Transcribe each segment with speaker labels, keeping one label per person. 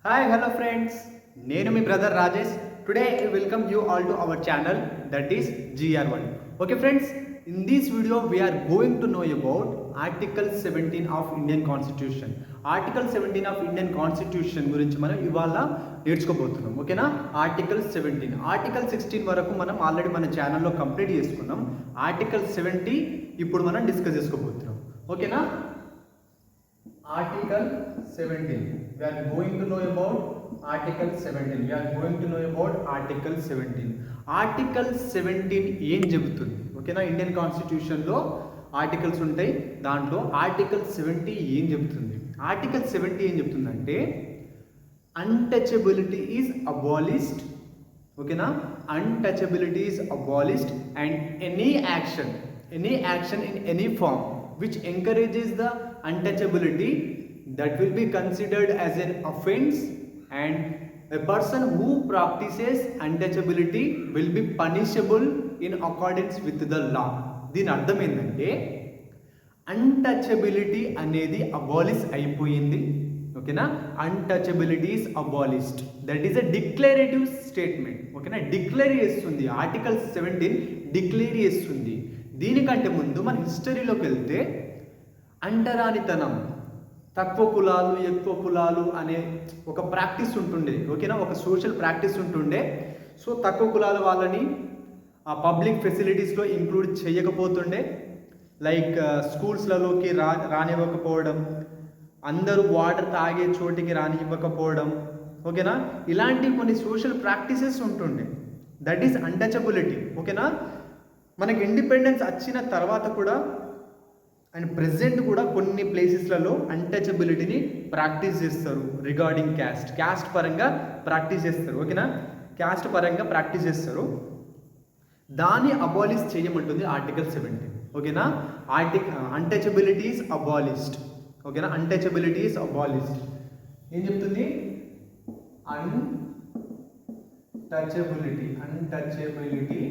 Speaker 1: Hi, hello friends. Nenu mi brother Rajesh. Today I welcome you all to our channel, that is GR1. Okay friends, in this video we are going to know about Article 17 of Indian Constitution. Article 17 of Indian Constitution గురించి మనం ఇవాళ నేర్చుకోబోతున్నాం. ఓకేనా? Article 17. Article 16 వరకు మనం already మన ఛానల్లో complete చేసుకున్నాం. Article 70 ఇప్పుడు మనం డిస్కస్ చేసుకోబోతున్నాం. ఓకేనా? Article 17. We are going to know about Article 17. We are going to know about Article 17. Article 17 ఏం చెబుతుంది? ఓకేనా? ఇండియన్ కాన్స్టిట్యూషన్లో ఆర్టికల్స్ ఉంటాయి. దాంట్లో ఆర్టికల్ 70 ఏం చెబుతుంది? ఆర్టికల్ 70 ఏం చెప్తుందంటే అన్టచబిలిటీ ఈజ్ అబాలిష్డ్. ఓకేనా? Untouchability is abolished and any action in any form which encourages the untouchability that will be considered as an offense, and a person who practices untouchability will be punishable in accordance with the law. దీని అర్థం ఏంటంటే untouchability అనేది abolish అయిపోయింది. ఓకేనా? Untouchability is abolished. That is a declarative statement. ఓకేనా? Declare చేస్తుంది. Article 17 declare చేస్తుంది. దీనికంటే ముందు మన హిస్టరీలోకి వెళ్తే అంటరానితనం, తక్కువ కులాలు ఎక్కువ కులాలు అనే ఒక ప్రాక్టీస్ ఉంటుండే. ఓకేనా? ఒక సోషల్ ప్రాక్టీస్ ఉంటుండే. సో తక్కువ కులాల వాళ్ళని ఆ పబ్లిక్ ఫెసిలిటీస్లో ఇంక్లూడ్ చేయకపోతుండే. లైక్ స్కూల్స్లలోకి రానివ్వకపోవడం, అందరూ వాటర్ తాగే చోటికి రానివ్వకపోవడం. ఓకేనా? ఇలాంటి కొన్ని సోషల్ ప్రాక్టీసెస్ ఉంటుండే. That is untouchability. ఓకేనా? మనకి ఇండిపెండెన్స్ వచ్చిన తర్వాత కూడా అండ్ ప్రెసెంట్ కూడా కొన్ని ప్లేసెస్లలో అన్టచబిలిటీని ప్రాక్టీస్ చేస్తారు. రిగార్డింగ్ క్యాస్ట్ పరంగా ప్రాక్టీస్ చేస్తారు. ఓకేనా? క్యాస్ట్ పరంగా ప్రాక్టీస్ చేస్తారు. దాన్ని అబాలిష్ చేయమంటుంది ఆర్టికల్ 17. ఓకేనా? Untouchability is abolished. ఓకేనా? Untouchability is abolished. ఏం చెప్తుంది? Untouchability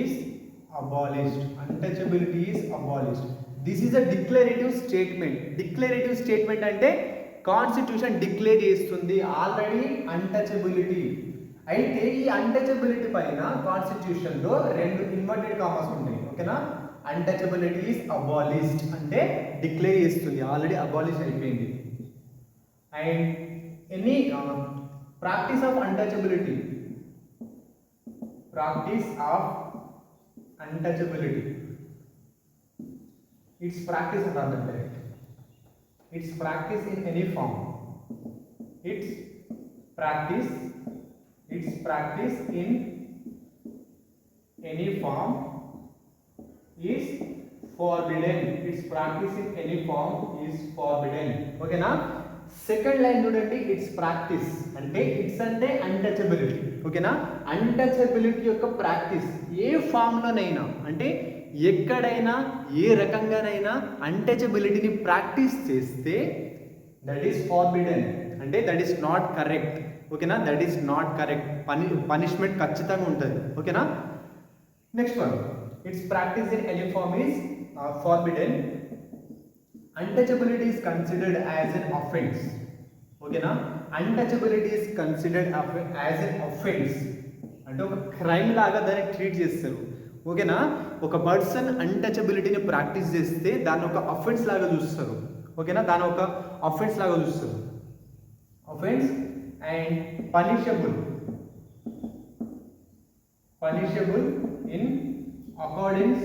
Speaker 1: is abolished. Untouchability is abolished. This is a declarative statement. Declarative statement అంటే కాన్స్టిట్యూషన్ డిక్లేర్ చేస్తుంది ఆల్రెడీ అన్టచబిలిటీ. అయితే ఈ అన్టచబిలిటీ పైన కాన్స్టిట్యూషన్లో 2 ఇన్వర్టెడ్ కామాస్ ఉంటాయి. ఓకేనా? అన్టచబిలిటీ ఈస్ అబాలిష్డ్ అంటే డిక్లేర్ చేస్తుంది, ఆల్రెడీ అబాలిష్ అయిపోయింది. And any practice of untouchability, its practice rather direct, its practice in any form, its practice in any form is forbidden. Its practice in any form is forbidden. Okay na? Second line చూడండి. Its practice అంటే its అంటే untouchability. ఓకేనా? Untouchability యొక్క practice ఏ ఫామ్లోనైనా అంటే ఎక్కడైనా ఏ రకంగానైనా అన్టచబిలిటీని ప్రాక్టీస్ చేస్తే దట్ ఈస్ ఫార్బిడెన్ అంటే దట్ ఈస్ నాట్ కరెక్ట్. ఓకేనా? That is not correct. Punishment ఖచ్చితంగా ఉంటుంది. ఓకేనా? Next one, its practice in any form is forbidden. Untouchability is considered as an offense. ఓకేనా? Untouchability is considered as an offense అంటే ఒక crime లాగా దాన్ని treat చేస్తారు. ఓకేనా? ఒక పర్సన్ అన్టచబిలిటీని ప్రాక్టీస్ చేస్తే దాన్ని ఒక అఫెన్స్ లాగా చూస్తారు. ఓకేనా? దాన్ని ఒక అఫెన్స్ లాగా చూస్తారు. Offence and punishable in accordance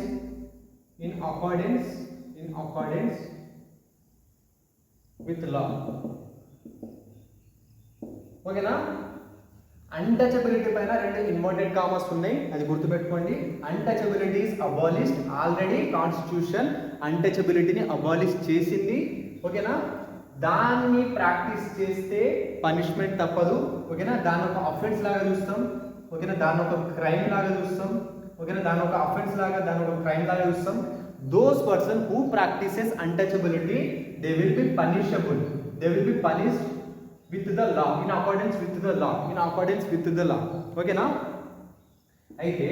Speaker 1: with law. ఓకేనా? అన్టచబిలిటీ పైన 2 ఇన్వర్టెడ్ కామర్స్ ఉన్నాయి, అది గుర్తుపెట్టుకోండి. Untouchability is abolished. Already constitution అన్టచబిలిటీని అబాలిష్ చేసింది. ఓకేనా? దాన్ని ప్రాక్టీస్ చేస్తే పనిష్మెంట్ తప్పదు. ఓకేనా? దాన్ని ఒక అఫెన్స్ లాగా చూస్తాం. ఓకేనా? దాన్ని ఒక క్రైమ్ లాగా చూస్తాం. ఓకేనా? దాన్ని ఒక అఫెన్స్ లాగా, దాన్ని ఒక క్రైమ్ లాగా చూస్తాం. Those person who practices untouchability, they will be punishable. They will be punished with the law, in accordance with the law. Okay na? అయితే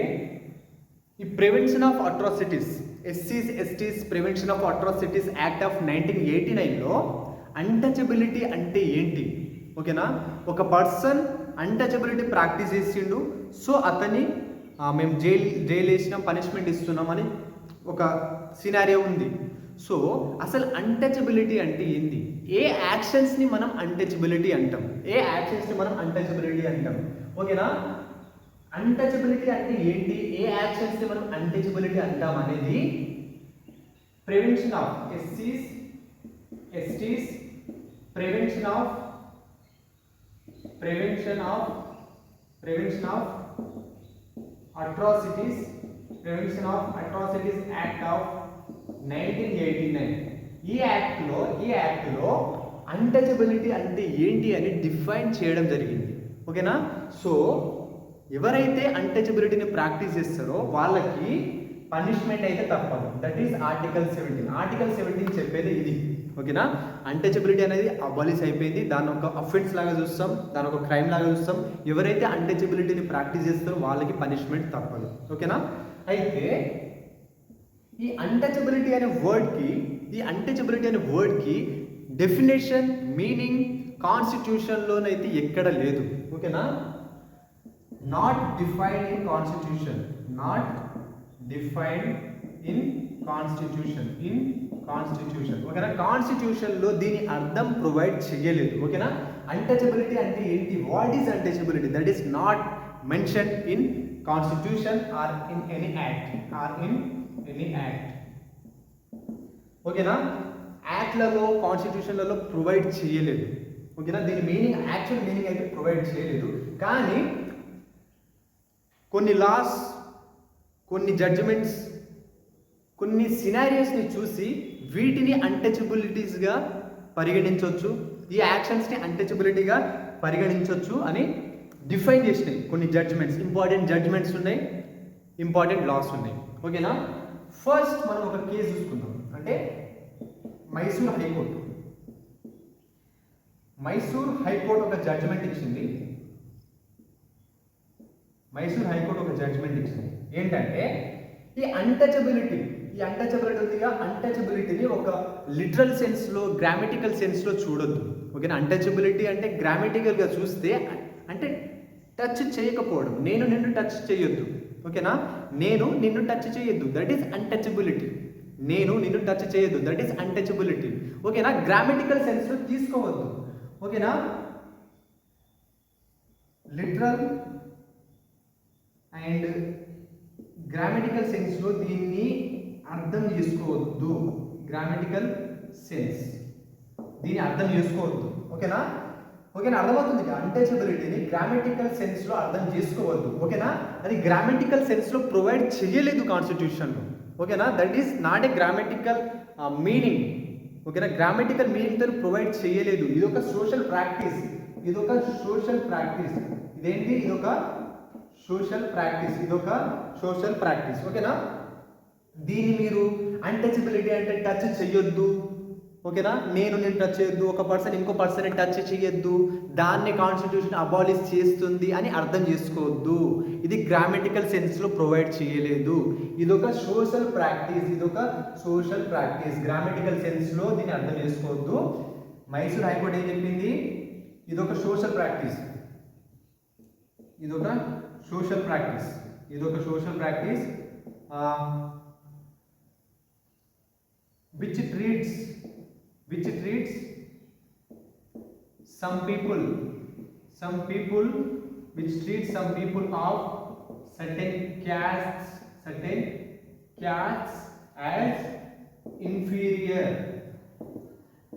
Speaker 1: ఈ prevention of atrocities, SCs STs prevention of atrocities act of 1989లో untouchability అంటే ఏంటి? ఓకేనా, ఒక person untouchability practice చేసిండు, so అతన్ని మేము జైలు వేసినాం, పనిష్మెంట్ ఇస్తున్నామని ఒక సినారియో ఉంది. సో అసలు అన్టచబిలిటీ అంటే ఏంటి? ఏ యాక్షన్స్ని మనం అన్టచబిలిటీ అంటాం? ఓకేనా, అన్టచబిలిటీ అంటే ఏంటి, ఏ యాక్షన్స్ని మనం అన్టచబిలిటీ అంటాం అనేది prevention of STs prevention of atrocities act of 1989. ఈ యాక్ట్లో అన్టచబిలిటీ అంటే ఏంటి అని డిఫైన్ చేయడం జరిగింది. ఓకేనా, సో ఎవరైతే అన్టచబిలిటీని ప్రాక్టీస్ చేస్తారో వాళ్ళకి పనిష్మెంట్ అయితే తప్పదు. దట్ ఈస్ ఆర్టికల్ 17 చెప్పేది ఇది. ఓకేనా, అన్టచబిలిటీ అనేది అబాలిష్ అయిపోయింది, దాన్ని ఒక అఫెన్స్ లాగా చూస్తాం, దాని ఒక క్రైమ్ లాగా చూస్తాం. ఎవరైతే అన్టచబిలిటీని ప్రాక్టీస్ చేస్తారో వాళ్ళకి పనిష్మెంట్ తప్పదు. ఓకేనా, అయితే ఈ అన్టచబిలిటీ అనే వర్డ్కి డెఫినేషన్, మీనింగ్ కాన్స్టిట్యూషన్లోనైతే ఎక్కడ లేదు. ఓకేనా, నాట్ డిఫైన్డ్ ఇన్ కాన్స్టిట్యూషన్. ఓకేనా, కాన్స్టిట్యూషన్లో దీని అర్థం ప్రొవైడ్ చేయలేదు. ఓకేనా, అన్టచబిలిటీ అంటే ఏంటి? What is untouchability? That is not mention in constitution are in any act. ఓకేనా, యాక్ట్లలో, కాన్స్టిట్యూషన్లలో ప్రొవైడ్ చేయలేదు. ఓకేనా, దీని యాక్చువల్ మీనింగ్ అయితే ప్రొవైడ్ చేయలేదు. కానీ కొన్ని లాస్, కొన్ని జడ్జిమెంట్స్, కొన్ని సినారియోస్ని చూసి వీటిని అన్టచబిలిటీస్గా పరిగణించవచ్చు, ఈ యాక్షన్స్ని అన్టచబిలిటీగా పరిగణించవచ్చు అని డిఫైన్ చేసినాయి కొన్ని జడ్జిమెంట్స్. ఇంపార్టెంట్ జడ్జిమెంట్స్ ఉన్నాయి, ఇంపార్టెంట్ లాస్ ఉన్నాయి. ఓకేనా, ఫస్ట్ మనం ఒక కేసు చూసుకుందాం. అంటే మైసూర్ హైకోర్టు ఒక జడ్జిమెంట్ ఇచ్చింది. ఏంటంటే ఈ అన్టచబిలిటీని ఒక లిటరల్ సెన్స్లో, గ్రామటికల్ సెన్స్లో చూడొద్దు. ఓకేనా, అన్టచబిలిటీ అంటే గ్రామటికల్గా చూస్తే అంటే టచ్ చేయకపోవడం. నేను నిన్ను టచ్ చేయొద్దు. ఓకేనా, నేను నిన్ను టచ్ చేయొద్దు, దట్ ఈస్ అన్టచబిలిటీ. ఓకేనా, గ్రామటికల్ సెన్స్లో తీసుకోవద్దు. ఓకేనా, లిటరల్ అండ్ గ్రామటికల్ సెన్స్లో దీన్ని అర్థం చేసుకోవద్దు. ఓకేనా, అర్థమవుతుంది. అన్టచబిలిటీని గ్రామటికల్ సెన్స్లో అర్థం చేసుకోవద్దు. ఓకేనా, అది గ్రామటికల్ సెన్స్లో ప్రొవైడ్ చేయలేదు కాన్స్టిట్యూషన్లో. ఓకేనా, that is not a grammatical meaning. ఓకేనా, గ్రామటికల్ మీనింగ్తో ప్రొవైడ్ చేయలేదు. ఇదొక సోషల్ ప్రాక్టీస్. ఇదేంటి? ఇదొక సోషల్ ప్రాక్టీస్. ఓకేనా, దీన్ని మీరు అన్టచబిలిటీ అంటే టచ్ చెయ్యొద్దు. ఓకేనా, నేను టచ్ చేయొద్దు, ఒక పర్సన్ ఇంకో పర్సన్ టచ్ చేయొద్దు, దాన్ని కాన్స్టిట్యూషన్ అబాలిష్ చేస్తుంది అని అర్థం చేసుకోవద్దు. ఇది గ్రామటికల్ సెన్స్లో ప్రొవైడ్ చేయలేదు. ఇదొక సోషల్ ప్రాక్టీస్. గ్రామటికల్ సెన్స్లో దీన్ని అర్థం చేసుకోవద్దు. మైసూర్ హైకోర్టు ఏం చెప్పింది? ఇదొక social practice. which treats some people of certain castes as inferior.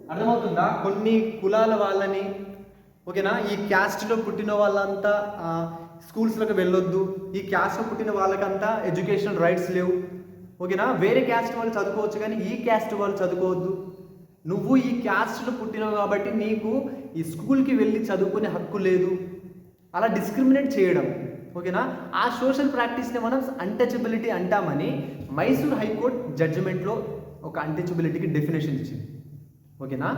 Speaker 1: అర్థమవుతుందా? కొన్ని కులాల వాళ్ళని, ఓకేనా, ఈ క్యాస్ట్లో పుట్టిన వాళ్ళంతా స్కూల్స్లోకి వెళ్ళొద్దు, ఈ క్యాస్ట్లో పుట్టిన వాళ్ళకంతా ఎడ్యుకేషనల్ రైట్స్ లేవు. ఓకేనా, వేరే క్యాస్ట్ వాళ్ళు చదువుకోవచ్చు కానీ ఈ క్యాస్ట్ వాళ్ళు చదువుకోవద్దు. నువ్వు ఈ క్యాస్ట్లో పుట్టినావు కాబట్టి నీకు ఈ స్కూల్కి వెళ్ళి చదువుకునే హక్కు లేదు, అలా డిస్క్రిమినేట్ చేయడం. ఓకేనా, ఆ సోషల్ ప్రాక్టీస్ని మనం అన్టచబిలిటీ అంటామని మైసూర్ హైకోర్టు జడ్జిమెంట్లో ఒక అన్టచబిలిటీకి డెఫినేషన్ ఇచ్చింది. ఓకేనా,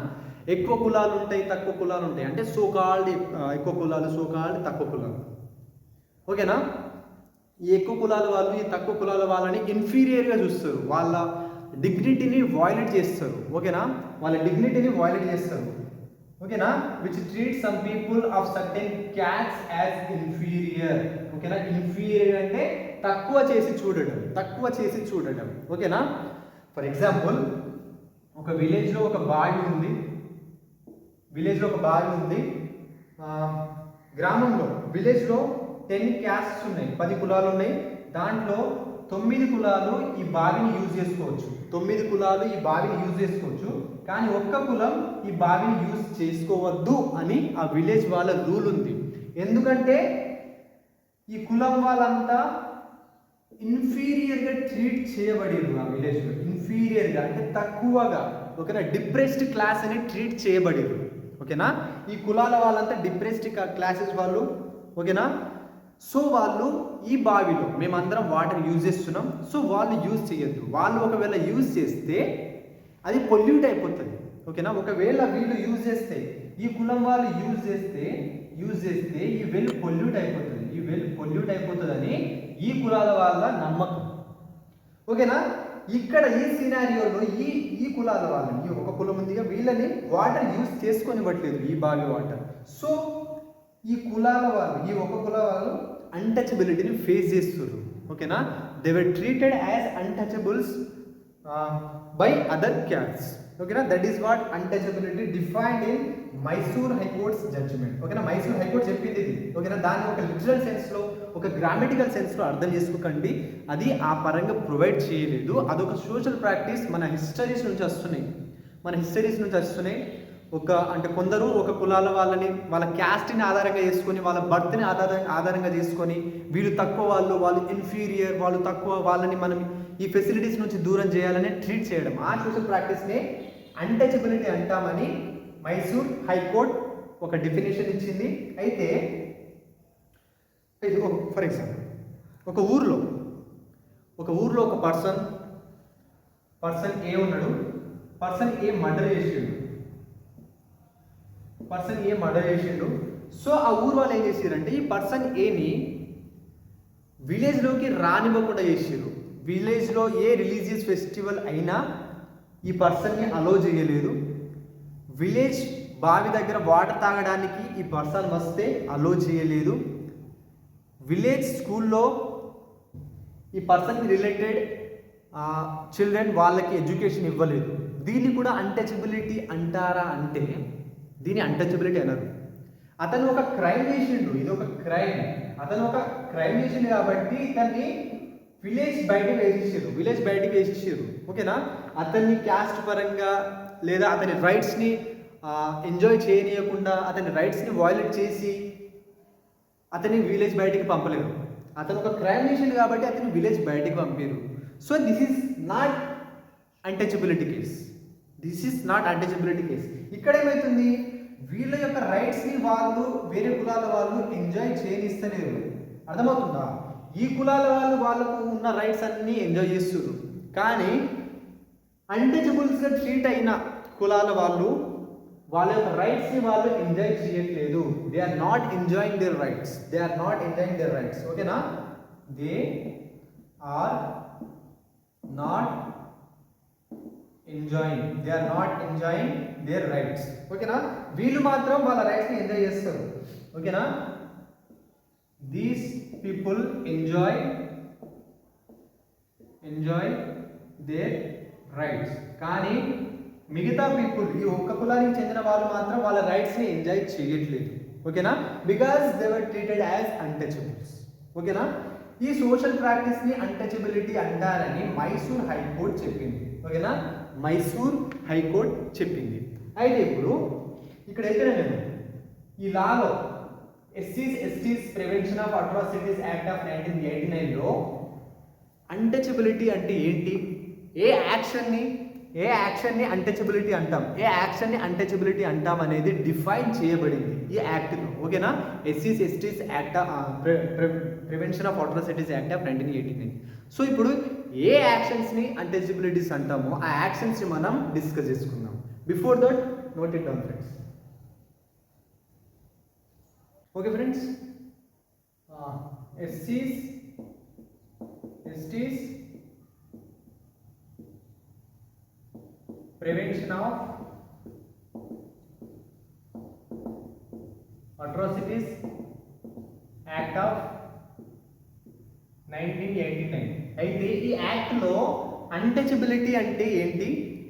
Speaker 1: ఎక్కువ కులాలు ఉంటాయి, తక్కువ కులాలు ఉంటాయి, అంటే సోకాల్డ్ ఎక్కువ కులాలు, సోకాల్డ్ తక్కువ కులాలు. ఓకేనా, ఈ ఎక్కువ కులాల వాళ్ళు ఈ తక్కువ కులాల వాళ్ళని ఇన్ఫీరియర్గా చూస్తారు. డిగ్నిటీని వాయిలేట్ చేస్తారు, ఓకేనా, వాళ్ళ డిగ్నిటీని వాయిలేట్ చేస్తారు, ఓకేనా, which treat some people of certain cats as inferior, ఓకేనా, ఇన్ఫీరియర్ అంటే తక్కువ చేసి చూడడం, ఓకేనా. ఫర్ ఎగ్జాంపుల్ ఒక విలేజ్లో ఒక బావి ఉంది, గ్రామంలో విలేజ్లో 10 క్యాస్ట్స్ ఉన్నాయి, 10 కులాలు ఉన్నాయి. దాంట్లో 9 కులాలు ఈ బావిని యూజ్ చేసుకోవచ్చు, కానీ ఒక్క కులం ఈ బావిని యూజ్ చేసుకోవద్దు అని ఆ విలేజ్ వాళ్ళ రూల్ ఉంది. ఎందుకంటే ఈ కులం వాళ్ళంతా ఇన్ఫీరియర్గా ట్రీట్ చేయబడిరు ఆ విలేజ్లో, ఇన్ఫీరియర్గా అంటే తక్కువగా, ఓకేనా, డిప్రెస్డ్ క్లాస్ అని ట్రీట్ చేయబడిరు, ఓకేనా. ఈ కులాల వాళ్ళంతా డిప్రెస్డ్ క్లాసెస్ వాళ్ళు, ఓకేనా. సో వాళ్ళు ఈ బావిలో మేమందరం వాటర్ యూజ్ చేస్తున్నాం, సో వాళ్ళు యూజ్ చేయొద్దు. వాళ్ళు ఒకవేళ యూజ్ చేస్తే అది పొల్యూట్ అయిపోతుంది, ఓకేనా. ఒకవేళ వీళ్ళు యూజ్ చేస్తే, ఈ కులం వాళ్ళు యూజ్ చేస్తే ఈ వెల్ పొల్యూట్ అయిపోతుందని ఈ కులాల వాళ్ళ నమ్మకం, ఓకేనా. ఇక్కడ ఈ సినారియోలో ఈ కులాల వాళ్ళని, ఈ ఒక కులం ఉందిగా, వీళ్ళని వాటర్ యూజ్ చేసుకొనివ్వట్లేదు ఈ బావి వాటర్. సో ఈ కులాల వాళ్ళు, ఈ ఒక కుల వాళ్ళు అన్టచబిలిటీని ఫేస్ చేస్తున్నారు, ఓకేనా. They were treated as untouchables by other castes, ఓకేనా. That is what untouchability defined in Mysore high court's judgement, ఓకేనా. మైసూర్ హైకోర్ట్ చెప్పింది ఇది, ఓకేనా. దాన్ని ఒక లిటరల్ సెన్స్లో, ఒక గ్రామటికల్ సెన్స్లో అర్థం చేసుకోకండి, అది ఆ పరంగా ప్రొవైడ్ చేయలేదు. అదొక సోషల్ ప్రాక్టీస్ మన హిస్టరీస్ నుంచి వస్తున్నాయి. అంటే కొందరు ఒక కులాల వాళ్ళని వాళ్ళ క్యాస్ట్ని ఆధారంగా చేసుకొని, వాళ్ళ బర్త్ని ఆధారంగా చేసుకొని, వీళ్ళు తక్కువ వాళ్ళు ఇన్ఫీరియర్, వాళ్ళు తక్కువ, వాళ్ళని మనం ఈ ఫెసిలిటీస్ నుంచి దూరం చేయాలని ట్రీట్ చేయడం, ఆ సోషల్ ప్రాక్టీస్ని అన్టచబిలిటీ అంటామని మైసూర్ హైకోర్ట్ ఒక డెఫినేషన్ ఇచ్చింది. అయితే ఫర్ ఎగ్జాంపుల్ ఒక ఊర్లో ఒక పర్సన్ ఏ ఉన్నాడు, పర్సన్ ఏ మర్డర్ చేసిండు. సో ఆ ఊరు వాళ్ళు ఏం చేసారంటే ఈ పర్సన్ ఏని విలేజ్లోకి రానివ్వకుండా చేసారు. విలేజ్లో ఏ రిలీజియస్ ఫెస్టివల్ అయినా ఈ పర్సన్ని అలో చేయలేదు. విలేజ్ బావి దగ్గర వాటర్ తాగడానికి ఈ పర్సన్ వస్తే అలో చేయలేదు. విలేజ్ స్కూల్లో ఈ పర్సన్కి రిలేటెడ్ చిల్డ్రన్ వాళ్ళకి ఎడ్యుకేషన్ ఇవ్వలేదు. దీన్ని కూడా అన్టచబిలిటీ అంటారా అంటే దీన్ని అన్టచబిలిటీ అనరు. అతను ఒక క్రైమ్ చేసిండు, ఇది ఒక క్రైమ్, అతను ఒక క్రైమ్ చేసిండు కాబట్టి ఇతన్ని విలేజ్ బయటికి వేసేసారు, ఓకేనా. అతన్ని క్యాస్ట్ పరంగా లేదా అతని రైట్స్ని ఎంజాయ్ చేయనీయకుండా, అతని రైట్స్ని వయలేట్ చేసి అతని విలేజ్ బయటికి పంపలేరు. అతను ఒక క్రైమ్ చేసిండు కాబట్టి అతని విలేజ్ బయటికి పంపారు. So this is not untouchability case. ఇక్కడ ఏమవుతుంది, వీళ్ళ యొక్క రైట్స్ని వాళ్ళు వేరే కులాల వాళ్ళు ఎంజాయ్ చేయనిస్తలేరు. అర్థమవుతుందా? ఈ కులాల వాళ్ళకు ఉన్న రైట్స్ అన్నీ ఎంజాయ్ చేస్తున్నారు, కానీ అన్టచబుల్స్గా ట్రీట్ అయిన కులాల వాళ్ళ యొక్క రైట్స్ని వాళ్ళు ఎంజాయ్ చేయట్లేదు. They are not enjoying their rights, ఓకేనా. They are not enjoying their rights, ఓకేనా. వీళ్ళు మాత్రం వాళ్ళ రైట్స్ని ఎంజాయ్ చేస్తారు, ఓకేనా. These people enjoy their rights, కానీ మిగతా పీపుల్, ఈ ఒక్క కులానికి చెందిన వాళ్ళు మాత్రం వాళ్ళ రైట్స్ని ఎంజాయ్ చేయట్లేదు, ఓకేనా. Because they were treated as untouchables, ఓకేనా. ఈ సోషల్ ప్రాక్టీస్ని అన్టచబిలిటీ అంటారని మైసూర్ హైకోర్ట్ చెప్పింది, ఓకేనా. అయితే ఇప్పుడు ఇక్కడైతే నేను ఈ లాలో STs prevention of atrocities act of 1989లో అన్టచబిలిటీ అంటే ఏంటి, ఏ యాక్షన్ని అన్టచబిలిటీ అంటాం అనేది డిఫైన్ చేయబడింది ఈ యాక్ట్లో, ఓకేనా. STs act prevention of atrocities act of 1989. So ఇప్పుడు ఏ యాక్షన్స్ని అన్టచబిలిటీస్ అంటామో ఆ యాక్షన్స్ని మనం డిస్కస్ చేసుకుందాం. Before that note it down friends. Okay friends, STs atrocities act of 1989. అయితే ఈ యాక్ట్లో అన్టచబిలిటీ అంటే ఏంటి,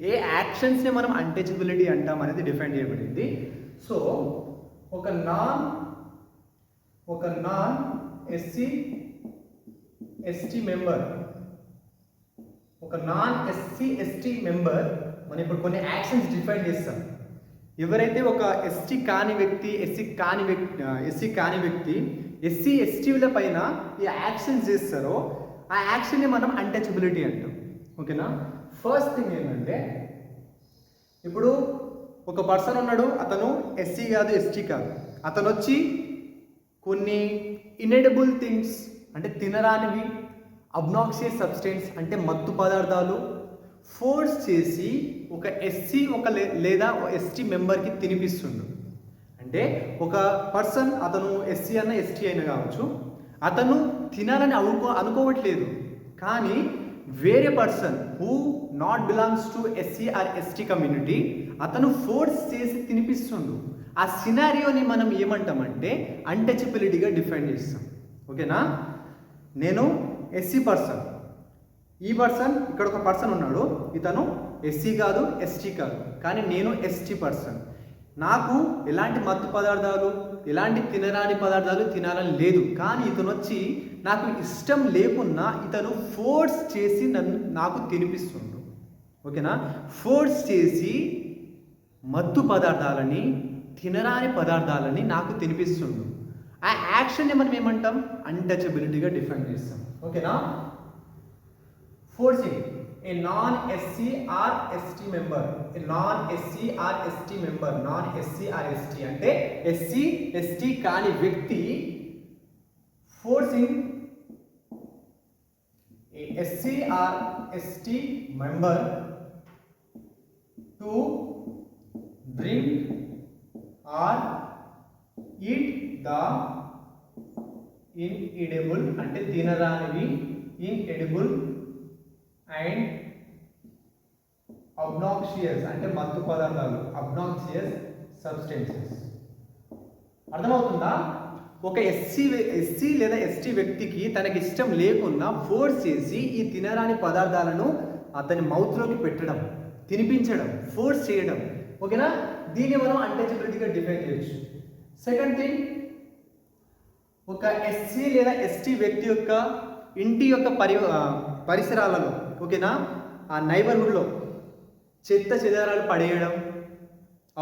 Speaker 1: ఏ యాక్షన్స్ని మనం అన్టచబిలిటీ అంటాం అనేది డిఫైన్ చేయబడింది. సో ఒక నాన్ ఎస్సీ ఎస్టీ మెంబర్, మనం ఇప్పుడు కొన్ని యాక్షన్స్ డిఫైన్ చేస్తాం. ఎవరైతే ఒక ఎస్సీ కాని వ్యక్తి ఎస్సీ ఎస్టీల పైన ఈ యాక్షన్స్ చేస్తారో ఆ యాక్షన్ని మనం అన్టచబిలిటీ అంటాం. ఓకేనా. ఫస్ట్ థింగ్ ఏంటంటే, ఇప్పుడు ఒక పర్సన్ ఉన్నాడు, అతను ఎస్సీ కాదు ఎస్టీ కాదు, అతను వచ్చి కొన్ని ఇన్ఎడిబుల్ థింగ్స్ అంటే తినరానివి, అబ్నాక్సియస్ సబ్స్టెన్స్ అంటే మత్తు పదార్థాలు ఫోర్స్ చేసి ఒక ఎస్సీ లేదా ఎస్టీ మెంబర్కి తినిపిస్తుండు. అంటే ఒక పర్సన్, అతను ఎస్సీ అయినా ఎస్టీ అయినా కావచ్చు, అతను తినాలని అనుకోవట్లేదు, కానీ వేరే person who not belongs to SC or ST community అతను ఫోర్స్ చేసి తినిపిస్తుండు. ఆ సినారియోని మనం ఏమంటామంటే అన్టచబిలిటీగా డిఫైన్ చేస్తాం. ఓకేనా. నేను ఎస్సీ పర్సన్, ఈ పర్సన్, ఇక్కడ ఒక పర్సన్ ఉన్నాడు, ఇతను ఎస్సీ కాదు ఎస్టీ కాదు, కానీ నేను ఎస్టీ పర్సన్. నాకు ఎలాంటి మత్తు పదార్థాలు, ఎలాంటి తినరాని పదార్థాలు తినాలని లేదు, కానీ ఇతను వచ్చి నాకు ఇష్టం లేకున్నా ఇతను ఫోర్స్ చేసి నాకు తినిపిస్తుండు. ఓకేనా. ఫోర్స్ చేసి మత్తు పదార్థాలని, తినరాని పదార్థాలని నాకు తినిపిస్తుండు. ఆ యాక్షన్ని మనం ఏమంటాం, అన్టచబిలిటీగా డిఫైన్ చేస్తాం. ఓకేనా. Forcing a non-SC or ST member, non SC or ST అంటే ఎస్సీ ఎస్టీ కాని వ్యక్తి forcing SC or ST member to drink or eat the inedible అంటే తినరానివి, ఇన్ఎడిబుల్ అండ్ అబ్నాక్సియస్ అంటే మత్తు పదార్థాలు, అబ్నాక్సియస్ సబ్స్టెన్సెస్. అర్థమవుతుందా. ఒక ఎస్సీ లేదా ఎస్టీ వ్యక్తికి తనకి ఇష్టం లేకున్నా ఫోర్స్ చేసి ఈ తినరాని పదార్థాలను అతని మౌత్లోకి పెట్టడం, తినిపించడం, ఫోర్స్ చేయడం. ఓకేనా. దీన్ని మనం అన్టచబిలిటీగా డిఫైన్ చేయొచ్చు. సెకండ్ థింగ్, ఒక ఎస్సీ లేదా ఎస్టీ వ్యక్తి యొక్క ఇంటి యొక్క పరిసరాలలో, ఓకేనా, ఆ నైబర్హుడ్లో చెత్త చెదారాలు పడేయడం,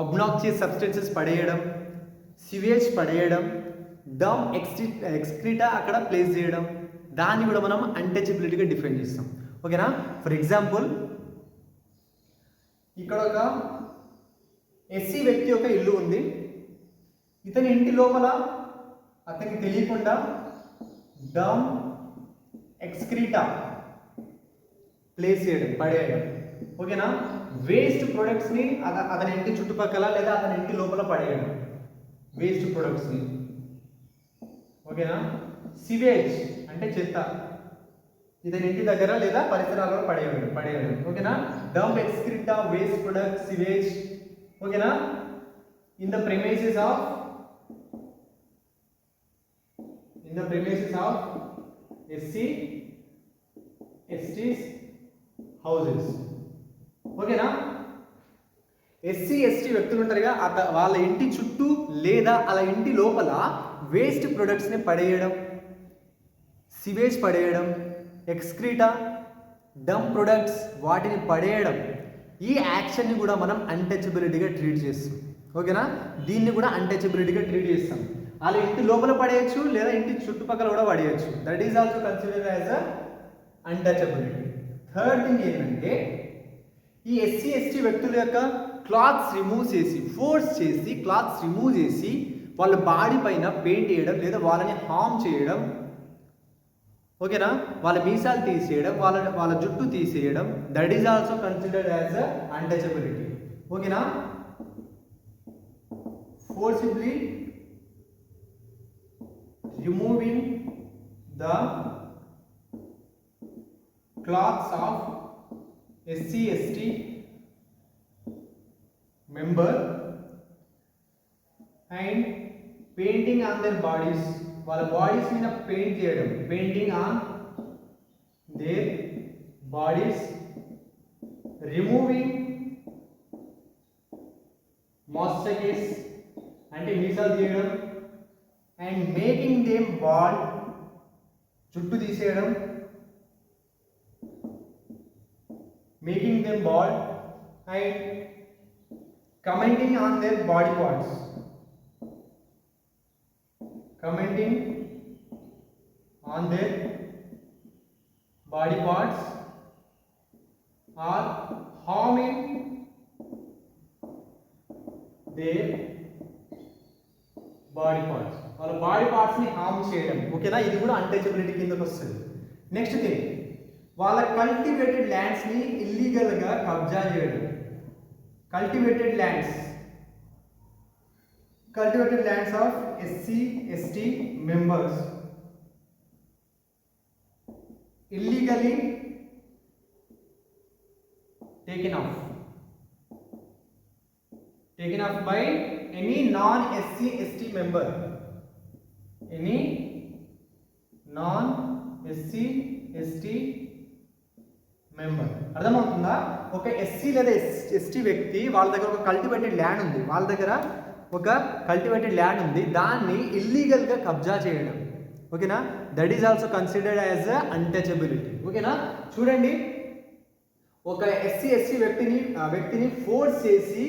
Speaker 1: అబ్నాక్సియస్ సబ్స్టెన్సెస్ పడేయడం, సివేజ్ పడేయడం, డమ్ ఎక్స్క్రీటా అక్కడ ప్లేస్ చేయడం, దాన్ని కూడా మనం అన్టచబిలిటీగా డిఫైన్ చేస్తాం. ఓకేనా. ఫర్ ఎగ్జాంపుల్, ఇక్కడ ఒక ఎస్సీ వ్యక్తి యొక్క ఇల్లు ఉంది, ఇతని ఇంటి లోపల అతనికి తెలియకుండా డమ్ ఎక్స్క్రీటా ప్లేస్ చేయడం, పడేయడం. ఓకేనా. వేస్ట్ ప్రొడక్ట్స్ని అతని ఇంటి చుట్టుపక్కల లేదా అతని ఇంటి లోపల పడేయడం, వేస్ట్ ప్రొడక్ట్స్ని. ఓకేనా. సివేజ్ అంటే చెత్త, ఇతని ఇంటి దగ్గర లేదా పరిసరాలలో పడేయడం. ఓకేనా. Dump excreta, waste product, sewage. ఓకేనా. In the premises of SC STs houses. ఓకేనా. ఎస్సీ ఎస్టీ వ్యక్తులు ఉంటారుగా, వాళ్ళ ఇంటి చుట్టూ లేదా వాళ్ళ ఇంటి లోపల వేస్ట్ ప్రొడక్ట్స్ని పడేయడం, సివేజ్ పడేయడం, ఎక్స్క్రీటా, డంప్ ప్రొడక్ట్స్ వాటిని పడేయడం, ఈ యాక్షన్ని కూడా మనం అన్టచబిలిటీగా ట్రీట్ చేస్తాం. ఓకేనా. దీన్ని కూడా అన్టచబిలిటీగా ట్రీట్ చేస్తాం. వాళ్ళ ఇంటి లోపల పడేయచ్చు లేదా ఇంటి చుట్టుపక్కల కూడా పడేయచ్చు. That is also considered as a untouchability. Third thing ఏంటంటే, ఈ ఎస్సీ ఎస్టీ వ్యక్తుల యొక్క క్లాత్స్ రిమూవ్ చేసి, ఫోర్స్ చేసి క్లాత్స్ రిమూవ్ చేసి వాళ్ళ బాడీ పైన పెయింట్ చేయడం లేదా వాళ్ళని హార్మ్ చేయడం. ఓకేనా. వాళ్ళ మీసాలు తీసేయడం, వాళ్ళ జుట్టు తీసేయడం, that is also considered as a untouchability. ఓకేనా. Forcibly removing the clothes of SC ST member and painting on their bodies, వాళ్ళ బాడీస్ మీద పెయింట్ చేయడం, painting on their bodies, removing moustaches అంటే మీసాలు తీయడం, అండ్ మేకింగ్ దేమ్ బాల్డ్ జుట్టు తీసేయడం, making them bald, and commenting on their body parts, commenting on their body parts or harming their body parts, వాళ్ళ body parts ని harm చేయడం. ఓకేనా, ఇది కూడా అన్టచబిలిటీ కిందకి వస్తుంది. నెక్స్ట్ థింగ్, వాళ్ళ కల్టివేటెడ్ ల్యాండ్స్ ని ఇల్లీగల్ గా కబ్జా చేయడం. Cultivated lands of SC ST members illegally taken off by any non-SC ST member, any non-SC ST member. అర్థమవుతుందా? ఒక ఎస్సీ లేదా ఎస్టీ వ్యక్తి వాళ్ళ దగ్గర ఒక కల్టివేటెడ్ ల్యాండ్ ఉంది, దాన్ని ఇల్లీగల్గా కబ్జా చేయడం. ఓకేనా, that is also considered as untouchability. ఓకేనా, చూడండి, ఒక ఎస్సీ వ్యక్తిని ఫోర్స్ చేసి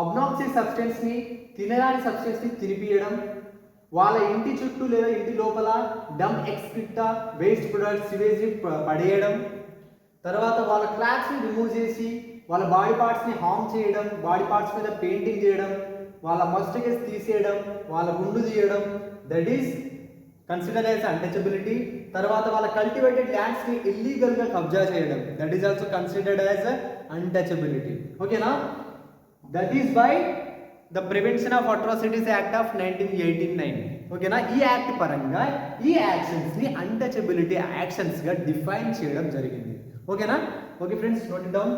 Speaker 1: అబ్నాక్సియస్ సబ్స్టెన్స్ని, తినరాని సబ్స్టెన్స్ని తినిపియడం, వాళ్ళ ఇంటి చుట్టూ లేదా ఇంటి లోపల dump excreta, waste products, sewage పడేయడం, తర్వాత వాళ్ళ క్లాత్స్ని రిమూవ్ చేసి వాళ్ళ బాడీ పార్ట్స్ని హార్మ్ చేయడం, బాడీ పార్ట్స్ మీద పెయింటింగ్ చేయడం, వాళ్ళ మస్టకేస్ తీసేయడం, వాళ్ళ గుండు తీయడం, that is consider as untouchability. తర్వాత వాళ్ళ కల్టివేటెడ్ ల్యాండ్స్ని ఇల్లీగల్గా కబ్జా చేయడం, that is also considered as untouchability. ఓకేనా, that is by the prevention of atrocities act of 1989. ఓకేనా, ఈ యాక్ట్ పరంగా ఈ యాక్షన్స్ని అన్టచబిలిటీ యాక్షన్స్గా డిఫైన్ చేయడం జరిగింది. ఓకేనా, okay friends, note it down.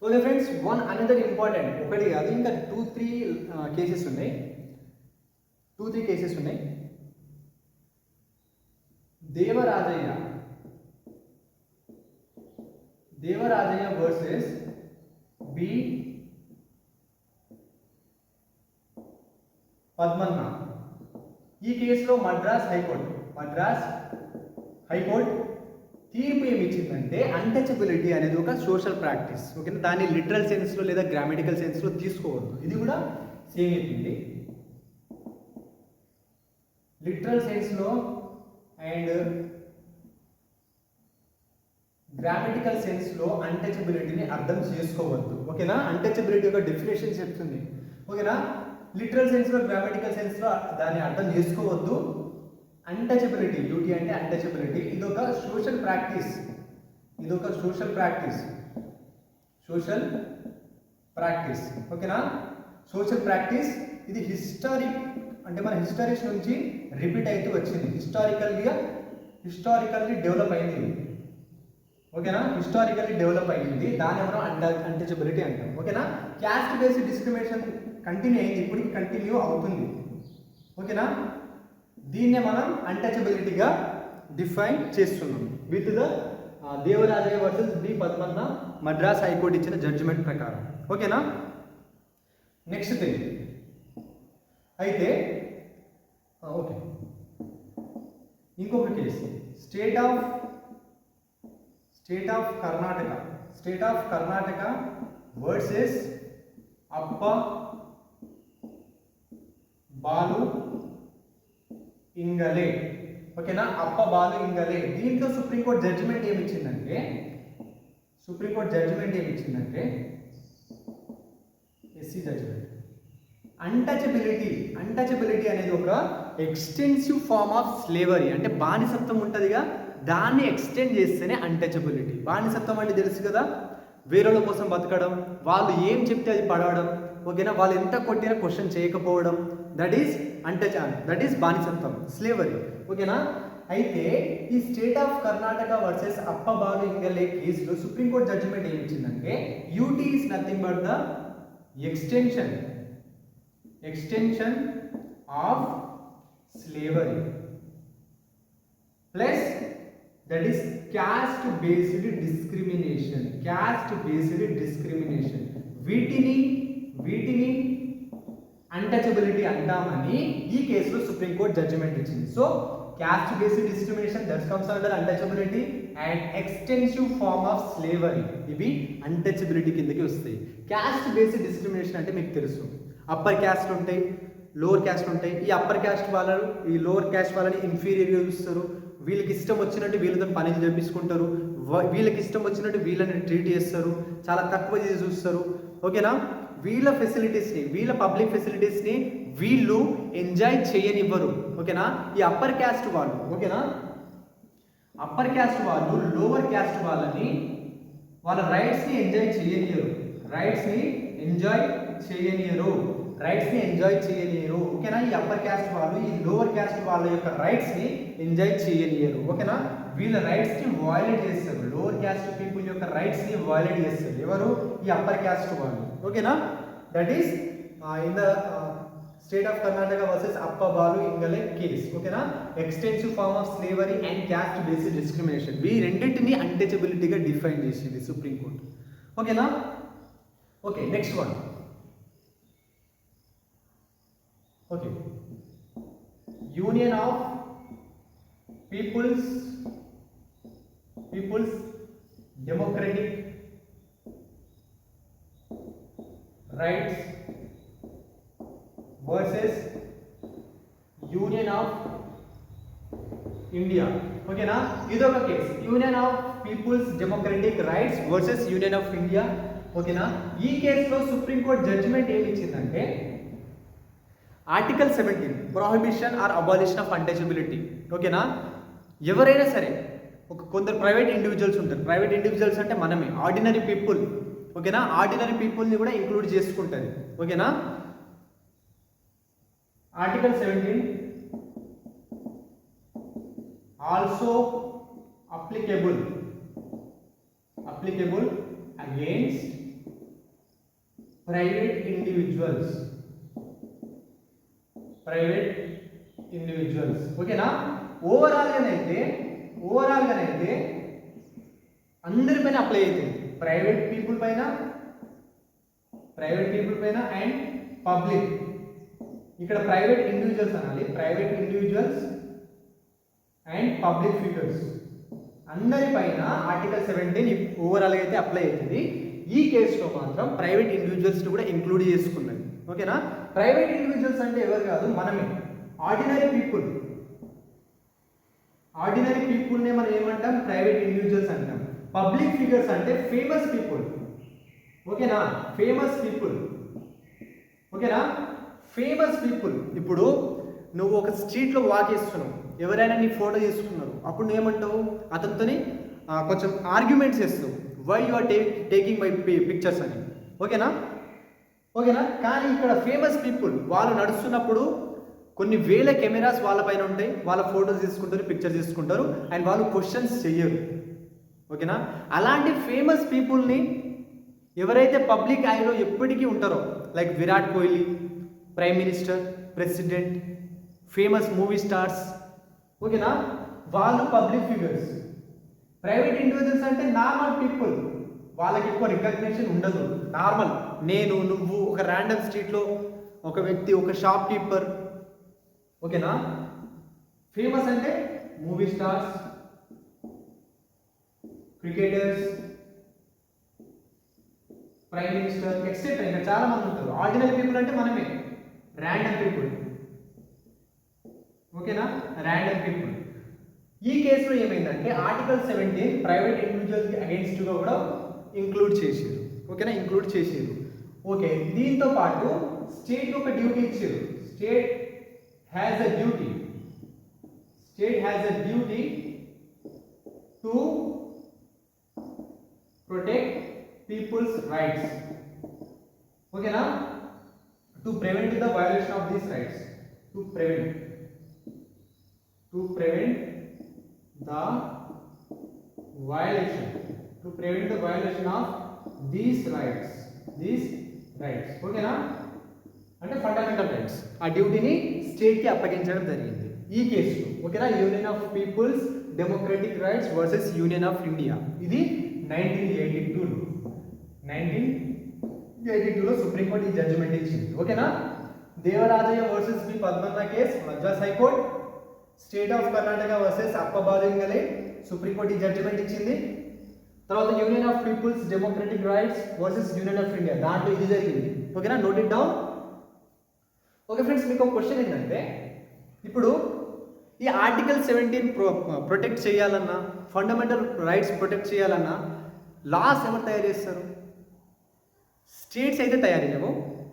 Speaker 1: Okay friends, one another important, ఒకటి కాదు ఇంకా 2-3 కేసెస్ ఉన్నాయి. దేవరాజయ్య వర్సెస్ బి పద్మన్న. ఈ కేసులో మద్రాస్ హైకోర్టు తీర్పు ఏమి ఇచ్చిందంటే అన్టచబిలిటీ అనేది ఒక సోషల్ ప్రాక్టీస్. ఓకేనా, దాన్ని లిటరల్ సెన్స్లో లేదా గ్రామటికల్ సెన్స్లో తీసుకోవద్దు. ఇది కూడా సేమ్ అయిపోయింది. లిటరల్ సెన్స్లో అండ్ గ్రామటికల్ సెన్స్లో అన్టచబిలిటీని అర్థం చేసుకోవద్దు. ఓకేనా, అన్టచబిలిటీ యొక్క డెఫినేషన్ చెప్తుంది. ఓకేనా, లిటరల్ సెన్స్లో గ్రామటికల్ సెన్స్లో దాన్ని అర్థం చేసుకోవద్దు. అన్టచబిలిటీ, డ్యూటీ అంటే అన్టచబిలిటీ, ఇదొక సోషల్ ప్రాక్టీస్. ఓకేనా, సోషల్ ప్రాక్టీస్. ఇది హిస్టారిక్ అంటే మన హిస్టరీస్ నుంచి రిపీట్ అవుతూ వచ్చింది, హిస్టారికల్లీ డెవలప్ అయింది. ఓకేనా, హిస్టారికల్లీ డెవలప్ అయ్యింది, దాని మనం అన్టచబిలిటీ అంటాం. ఓకేనా, క్యాస్ట్ బేస్డ్ డిస్క్రిమినేషన్ కంటిన్యూ అయింది, ఇప్పటికి కంటిన్యూ అవుతుంది. ఓకేనా, దీన్నే మనం అన్టచబిలిటీగా డిఫైన్ చేస్తున్నాం with the Devarajaiah versus B Padmanna Madras high court ఇచ్చిన జడ్జిమెంట్ ప్రకారం. ఓకేనా, నెక్స్ట్ థింగ్ అయితే ఓకే, ఇంకొక case state of Karnataka versus Appa Balu Ingale. ఓకేనా, అప్ప బాలు ఇంగలే. దీంట్లో సుప్రీంకోర్టు జడ్జిమెంట్ ఏమి ఇచ్చిందంటే ఎస్సీ జడ్జిమెంట్, అన్టచబిలిటీ అనేది ఒక ఎక్స్టెన్సివ్ ఫార్మ్ ఆఫ్ స్లేవరీ. అంటే బానిసత్వం ఉంటుందిగా, దాన్ని ఎక్స్టెండ్ చేస్తేనే అన్టచబిలిటీ. బానిసత్వం అంటే తెలుసు కదా, వేరేల కోసం బతకడం, వాళ్ళు ఏం చెప్తే అది పడవడం. ఓకేనా, వాళ్ళు ఎంత కొట్టినా క్వశ్చన్ చేయకపోవడం, దట్ ఈస్ బానిసత్వం, స్లేవరీ. ఓకేనా, అయితే ఈ state of Karnataka versus Appa Balu Ingale కేసులో సుప్రీంకోర్టు జడ్జిమెంట్ ఏమి ఇచ్చిందంటే UT is nothing but the extension extension of slavery plus that is caste based discrimination. వీటిని అన్టచబిలిటీ అంటామని ఈ కేసులో సుప్రీంకోర్టు జడ్జిమెంట్ ఇచ్చింది. So caste based discrimination that comes under untouchability and extensive form of slavery ఇవి untouchability కిందకి వస్తాయి. Caste based discrimination అంటే మీకు తెలుసు, అప్పర్ క్యాస్ట్ ఉంటాయి, లోవర్ క్యాస్ట్ ఉంటాయి. ఈ అప్పర్ క్యాస్ట్ వాళ్ళను ఈ లోవర్ క్యాస్ట్ వాళ్ళని ఇన్ఫీరియర్గా చూస్తారు, వీళ్ళకి ఇష్టం వచ్చినట్టు వీళ్ళతో పనులు చేపించుకుంటారు, వీళ్ళకి ఇష్టం వచ్చినట్టు వీళ్ళని ట్రీట్ చేస్తారు, చాలా తక్కువ చేసి చూస్తారు. ఓకేనా, వీళ్ళ ఫెసిలిటీస్ని, వీళ్ళ పబ్లిక్ ఫెసిలిటీస్ని వీళ్ళు ఎంజాయ్ చేయనివ్వరు. ఓకేనా, ఈ అప్పర్ క్యాస్ట్ వాళ్ళు, ఓకేనా, అప్పర్ క్యాస్ట్ వాళ్ళు లోవర్ క్యాస్ట్ వాళ్ళని వాళ్ళ రైట్స్ని ఎంజాయ్ చేయనియరు. ఓకేనా, ఈ అప్పర్ క్యాస్ట్ వాళ్ళు ఈ లోవర్ క్యాస్ట్ వాళ్ళ యొక్క రైట్స్ని ఎంజాయ్ చేయనియరు. ఓకేనా, వీళ్ళ రైట్స్ని వయలేట్ చేస్తారు, లోవర్ క్యాస్ట్ పీపుల్ యొక్క రైట్స్ని వయలేట్ చేస్తారు. ఎవరు? ఈ అప్పర్ క్యాస్ట్ వాళ్ళు. ఓకేనా, that is in the state of Karnataka versus Appabalu Ingale case. ఓకేనా, extensive form of slavery and caste based discrimination ఈ రెండింటిని అన్టచబిలిటీగా డిఫైన్ చేసింది సుప్రీంకోర్టు. ఓకేనా, okay, next one. Okay, union of people's democratic rights versus union of India. ఓకేనా, ఇదొక కేసు, union of people's democratic rights versus union of India. ఓకేనా, ఈ కేసులో సుప్రీంకోర్టు జడ్జిమెంట్ ఏమి ఇచ్చిందంటే article 17 prohibition or abolition of untouchability. ఓకేనా, ఎవరైనా సరే కొందరు ప్రైవేట్ ఇండివిజువల్స్ ఉంటారు, ప్రైవేట్ ఇండివిజువల్స్ అంటే మనమే, ఆర్డినరీ పీపుల్. ఓకేనా, ఆర్డినరీ పీపుల్ని కూడా ఇంక్లూడ్ చేసుకుంటుంది. ఓకేనా, article 17 also applicable against private individuals. ఓకేనా, ఓవరాల్గానైతే అందరిపైన అప్లై అవుతుంది, ప్రైవేట్ పీపుల్ పైన అండ్ పబ్లిక్. ఇక్కడ ప్రైవేట్ ఇండివిజువల్స్ అనాలి, private individuals and public figures అందరిపైన ఆర్టికల్ 17 ఓవరాల్గా అయితే అప్లై అవుతుంది. ఈ కేసులో మాత్రం ప్రైవేట్ ఇండివిజువల్స్ని కూడా ఇంక్లూడ్ చేసుకున్నది. ఓకేనా, ప్రైవేట్ ఇండివిజువల్స్ అంటే ఎవరు కాదు, మనమే, ఆర్డినరీ పీపుల్నే మనం ఏమంటాం, ప్రైవేట్ ఇండివిజువల్స్ అంటాం. పబ్లిక్ ఫిగర్స్ అంటే ఫేమస్ పీపుల్. ఓకేనా, ఫేమస్ పీపుల్. ఇప్పుడు నువ్వు ఒక స్ట్రీట్లో వాక్ చేస్తున్నావు, ఎవరైనా నీ ఫోటో తీసుకున్నారు, అప్పుడు నువ్వేమంటావు, అతనితోని కొంచెం ఆర్గ్యుమెంట్స్ చేస్తావు, why you are taking my pictures అని. ఓకేనా, కానీ ఇక్కడ ఫేమస్ పీపుల్ వాళ్ళు నడుస్తున్నప్పుడు కొన్ని వేల కెమెరాస్ వాళ్ళపైన ఉంటాయి, వాళ్ళ ఫోటోస్ తీసుకుంటారు, పిక్చర్ తీసుకుంటారు, అండ్ వాళ్ళు క్వశ్చన్స్ చెయ్యరు. ఓకేనా, అలాంటి ఫేమస్ పీపుల్ని ఎవరైతే పబ్లిక్ ఐలో ఎప్పటికీ ఉంటారో, like Virat Kohli, prime minister, president, famous movie stars, ఓకేనా, వాళ్ళు పబ్లిక్ ఫిగర్స్. ప్రైవేట్ ఇండివిజువల్స్ అంటే నార్మల్ పీపుల్, వాళ్ళకి ఎక్కువ రికగ్నిషన్ ఉండదు. నార్మల్, నేను, నువ్వు, ఒక ర్యాండమ్ స్ట్రీట్లో ఒక వ్యక్తి, ఒక షాప్ కీపర్. ఓకేనా, ఫేమస్ అంటే movie stars, cricketers, prime minister, etcetera, ఇంకా చాలా మంది ఉంటారు. ఆర్డినరీ పీపుల్ అంటే మనమే, ర్యాండమ్ పీపుల్. ఓకేనా, ర్యాండమ్ పీపుల్. ఈ కేసులో ఏమైందంటే ఆర్టికల్ 17 ప్రైవేట్ ఇండివిజువల్స్కి అగేన్స్ట్గా కూడా ఇంక్లూడ్ చేసారు. ఓకేనా, ఇంక్లూడ్ చేసారు. ఓకే, దీంతో పాటు స్టేట్ ఒక డ్యూటీ ఇచ్చారు. State has a duty to protect people's rights. ఓకేనా, to prevent the violation of these rights, to prevent the violation of these rights. ఓకేనా, అంటే ఫండమెంటల్ రైట్స్, ఆ డ్యూటీని స్టేట్కి అప్పగించడం జరిగింది ఈ కేసులో. ఓకేనా, union of people's democratic rights versus union of India. ఇది 1982లో సుప్రీంకోర్టు ఈ జడ్జిమెంట్ ఇచ్చింది. ఓకేనా, Devarajaiah versus B Padmanna case Madras high court, state of Karnataka versus Appabalingale supreme court ఈ జడ్జిమెంట్ ఇచ్చింది. తర్వాత union of people's democratic rights versus union of India, దాంట్లో ఇది జరిగింది. ఓకేనా, note it down. Okay friends, మీకు ఒక క్వశ్చన్ ఏంటంటే, ఇప్పుడు ఈ ఆర్టికల్ 17 ప్రొటెక్ట్ చేయాలన్నా, ఫండమెంటల్ రైట్స్ ప్రొటెక్ట్ చేయాలన్నా లాస్ ఎవరు తయారు చేస్తారు? స్టేట్స్ అయితే తయారు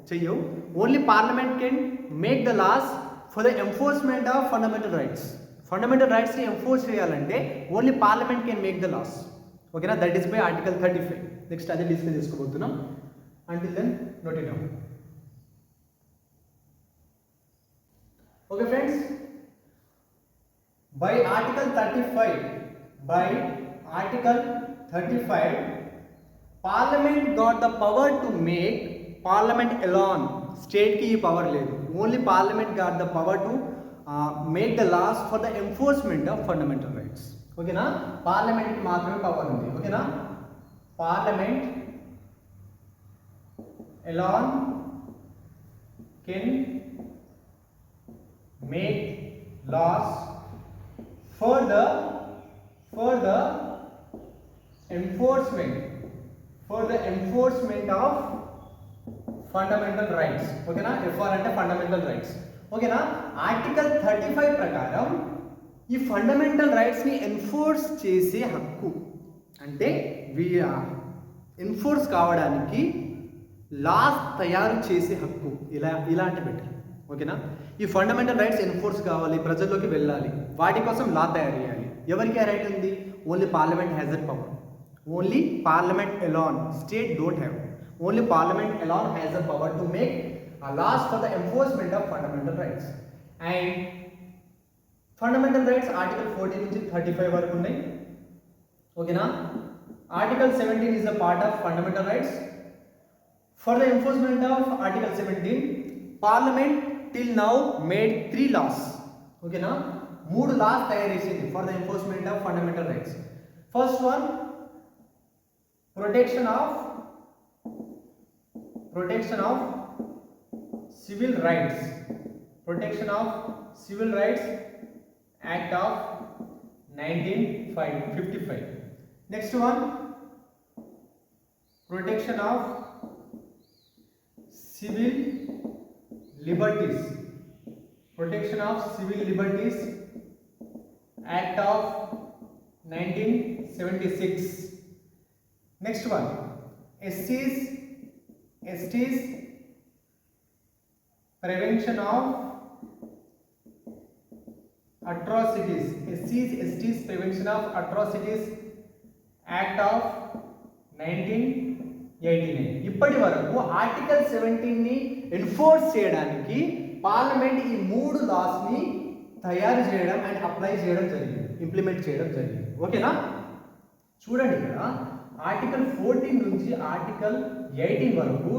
Speaker 1: చెయ్యవు. Only parliament can make the laws for the enforcement of fundamental rights. Fundamental రైట్స్ని ఎంఫోర్స్ చేయాలంటే only parliament can make the laws. ఓకేనా, that is by article 35. Next అదే డిస్కస్ చేసుకోబోతున్నాం. Until then note it down. Okay friends, by article 35 parliament got the power to make, parliament alone, state ki power ledu, only parliament got the power to make the laws for the enforcement of fundamental rights. Okay na, parliament ki maatrame power undi. Okay na, parliament alone can make laws for the enforcement of fundamental rights. Okay na, FR ante fundamental rights. Okay na, article 35 ప్రకారం ఈ fundamental rights ని enforce చేసే హక్కు, అంటే enforce కావడానికి loss తయారు చేసే హక్కు, ఇలాంటి బెటర్. ఓకేనా, ఈ ఫండమెంటల్ రైట్స్ ఎన్ఫోర్స్ కావాలి, ప్రజల్లోకి వెళ్ళాలి, వాటి కోసం లా తయారు చేయాలి. ఎవరికి ఆ రైట్ ఉంది? Only parliament has that power. Only parliament alone, state don't have. Only parliament alone has the power to make laws for the enforcement of fundamental rights. And fundamental rights article 14 నుంచి 35 వరకు ఉన్నాయి. ఓకేనా, article 17 is a part of fundamental rights. For the enforcement of article 17, parliament till now made 3 laws. Okay na, 3 laws తయారు చేసింది for the enforcement of fundamental rights. First one, protection of civil rights, Act of 1955. Next one, protection of civil liberties, Act of 1976. Next one, STs prevention of atrocities, STs prevention of atrocities, Act of 1989. ఇప్పటి వరకు article 17 ని enforce చేయడానికి parliament ఈ 3 loss ని తయారు చేయడం and apply చేయడం జరిగింది, ఇంప్లిమెంట్ చేయడం జరిగింది. ఓకేనా, చూడండి ఇక్కడ ఆర్టికల్ 14 నుంచి ఆర్టికల్ 18 వరకు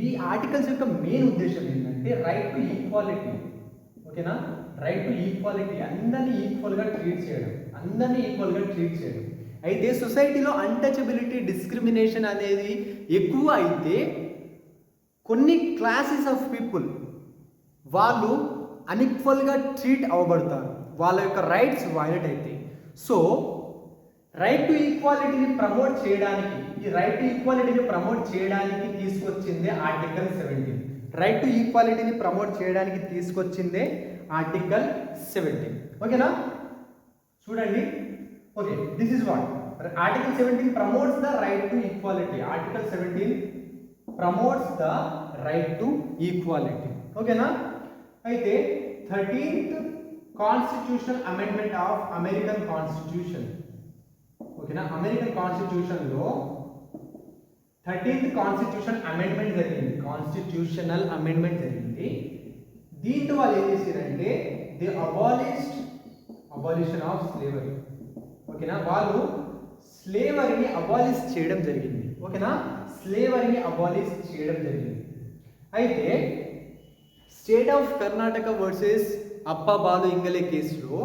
Speaker 1: ఈ ఆర్టికల్స్ యొక్క మెయిన్ ఉద్దేశం ఏంటంటే రైట్ టు ఈక్వాలిటీ. ఓకేనా, రైట్ టు ఈక్వాలిటీ, అందరినీ ఈక్వల్గా ట్రీట్ చేయడం. అయితే సొసైటీలో అన్టచబిలిటీ, డిస్క్రిమినేషన్ అనేది ఎక్కువ అయితే కొన్ని క్లాసెస్ ఆఫ్ పీపుల్ వాళ్ళు అన్ఈక్వల్గా ట్రీట్ అవ్వబడతారు, వాళ్ళ యొక్క రైట్స్ వైలేట్ అవుతాయి. సో రైట్ టు ఈక్వాలిటీని ప్రమోట్ చేయడానికి, ఈ రైట్ టు ఈక్వాలిటీని ప్రమోట్ చేయడానికి తీసుకొచ్చిందే ఆర్టికల్ 17. రైట్ టు ఈక్వాలిటీని ప్రమోట్ చేయడానికి తీసుకొచ్చిందే ఆర్టికల్ 17. ఓకేనా, చూడండి. Okay, this is what article 17 promotes the right to equality. Article 17 promotes the right to equality. ఓకేనా, అయితే 13th constitutional amendment of American constitution. ఓకేనా, American కాన్స్టిట్యూషన్లో 13th constitution amendment జరిగింది, constitutional amendment జరిగింది. దీంట్లో వాళ్ళు ఏం చేశారంటే ది అబాలిషన్ ఆఫ్ స్లేవరీ. ఓకేనా, వాళ్ళు స్లేవరీని అబాలిష్ చేయడం జరిగింది. ఓకేనా, స్లేవరీని అబాలిష్ చేయడం జరిగింది. అయితే state of Karnataka versus Appa Balu Ingale కేసులో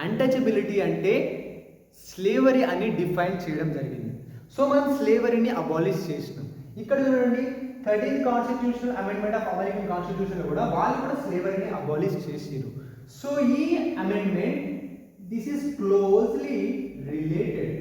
Speaker 1: అన్టచబిలిటీ అంటే స్లేవరీ అని డిఫైన్ చేయడం జరిగింది. సో మనం స్లేవరీని అబాలిష్ చేసినాం. ఇక్కడ చూడండి 13th constitutional amendment of American కాన్స్టిట్యూషన్లో కూడా వాళ్ళు కూడా స్లేవరీని అబాలిష్ చేసిరు. సో ఈ amendment this is closely related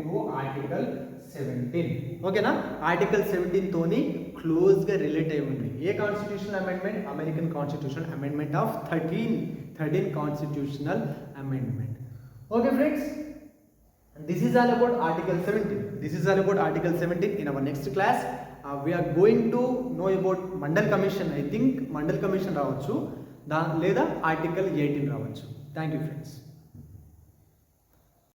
Speaker 1: to article 17 ఓకేనా. ఆర్టికల్ 17 తోని క్లోజ్ గా రిలేట్ అయి ఉంది. ఏ constitutional amendment? American constitutional amendment of 13 constitutional amendment. Okay friends, this is all about article 17. In our next class we are going to know about Mandal Commission. I think Mandal Commission రావచ్చు లేదా article 18 రావచ్చు. Thank you friends.